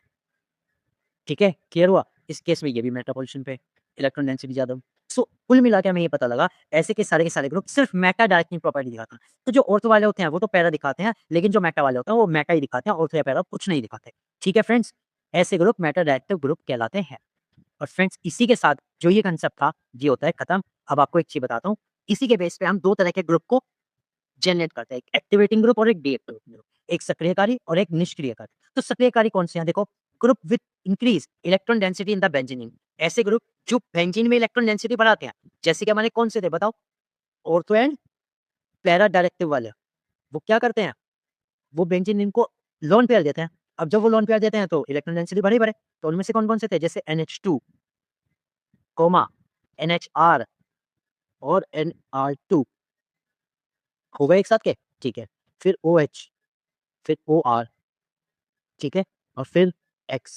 ठीक है? क्लियर हुआ? इस केस में ये भी मेटा पोजीशन पे, इलेक्ट्रॉन डेंसिटी ज़्यादा हुई। सो कुल मिला के हमें ये पता लगा, ऐसे के सारे ग्रुप सिर्फ मेटा डायरेक्टिंग प्रॉपर्टी दिखाते हैं। तो जो ऑर्थो वाले होते हैं वो तो पैरा दिखाते हैं, लेकिन जो मेटा वाले होते हैं वो मेटा ही दिखाते हैं, ऑर्थो या पैरा कुछ नहीं दिखाते। ठीक है फ्रेंड्स? ऐसे ग्रुप मेटा डायरेक्टिव ग्रुप कहलाते हैं। और फ्रेंड्स इसी के साथ जो ये कांसेप्ट था, ये होता है खत्म। अब आपको एक चीज़ बताता हूँ, इसी के बेस पे हम 2 तरह के ग्रुप को जनरेट करते हैं, एक एक्टिवेटिंग ग्रुप और एक डीएक्टिवेटिंग ग्रुप, एक सक्रियकारी और एक निष्क्रियकारी। तो सक्रियकारी कौन से हैं? देखो, group with increase electron density in the benzene, ऐसे ग्रुप जो बेंजीन में इलेक्ट्रॉन डेंसिटी बढ़ाते हैं, जैसे कि हमारे कौन से थे बताओ? ऑर्थो एंड पैरा डायरेक्टिव वाले। वो क्या करते हैं? वो बेंजीन इनको लोन पेयर देते हैं। अब जब वो लोन पेयर देते हैं तो इलेक्ट्रॉन डेंसिटी बढ़े ही बढ़े। तो उनमें से कौन-कौन से थे? जैसे NH2, NHR और NR2 हो गए एक साथ के? ठीक है। फिर OH, फिर OR, ठीक है? और फिर X,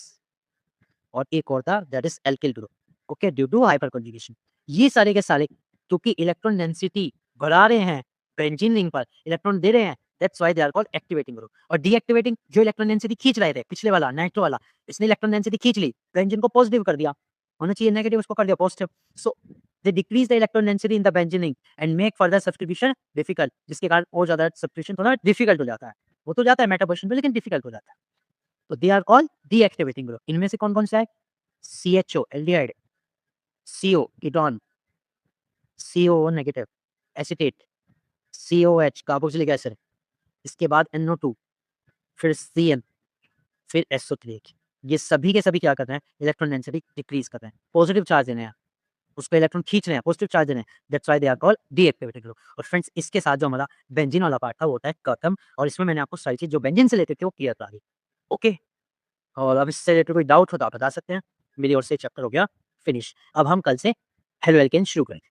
और एक और था that is alkyl group. Okay, due to hyper conjugation. ये सारे के सारे क्योंकि इलेक्ट्रॉन डेंसिटी बढ़ा रहे हैं, बेंजीन रिंग पर इलेक्ट्रॉन दे रहे हैं, that's why they are called activating group. और डीएक्टिवेटिंग जो इलेक्ट्रॉन डेंसिटी खींच रहे थे, पिछले वाला नाइट्रो वाला, इसने इलेक्ट्रॉन डेंसिटी खींच ली, बेंजीन को पॉजिटिव कर दिया, होना चाहिए नेगेटिव, उसको कर दिया positive. So they decrease the electron density in the benzene ring and make further substitution difficult, जिसके कारण और ज़्यादा सब्स्टिट्यूशन थोड़ा डिफिकल्ट हो जाता है। वो तो जाता है मेटा पोजीशन पे, लेकिन डिफिकल्ट हो जाता है। तो they are called deactivating group. इनमें से कौन-कौन सा है? CHO aldehyde, CO ketone, COO negative acetate, COH carboxylic acid, इसके बाद NO2, फिर CN, फिर SO3H। ये सभी के सभी क्या कर रहे हैं? इलेक्ट्रॉन डेंसिटी डिक्रीज कर रहे हैं, पॉजिटिव चार्ज देने हैं, उस पे इलेक्ट्रॉन खींच रहे हैं, पॉजिटिव चार्ज दे रहे हैं, that's why they are called deactivated group. और फ्रेंड्स इसके साथ जो हमारा बेंजीन वाला पार्ट था वो होता है खत्म, और इसमें मैंने आपको सारी चीज़ जो बेंजीन से रिलेटेड थी वो क्लियर करा दी। ओके, और अब इससे रिलेटेड कोई डाउट हो तो आप बता सकते हैं। मेरी ओर से चैप्टर हो गया फिनिश। अब हम कल से हेलो एल्केन शुरू करेंगे।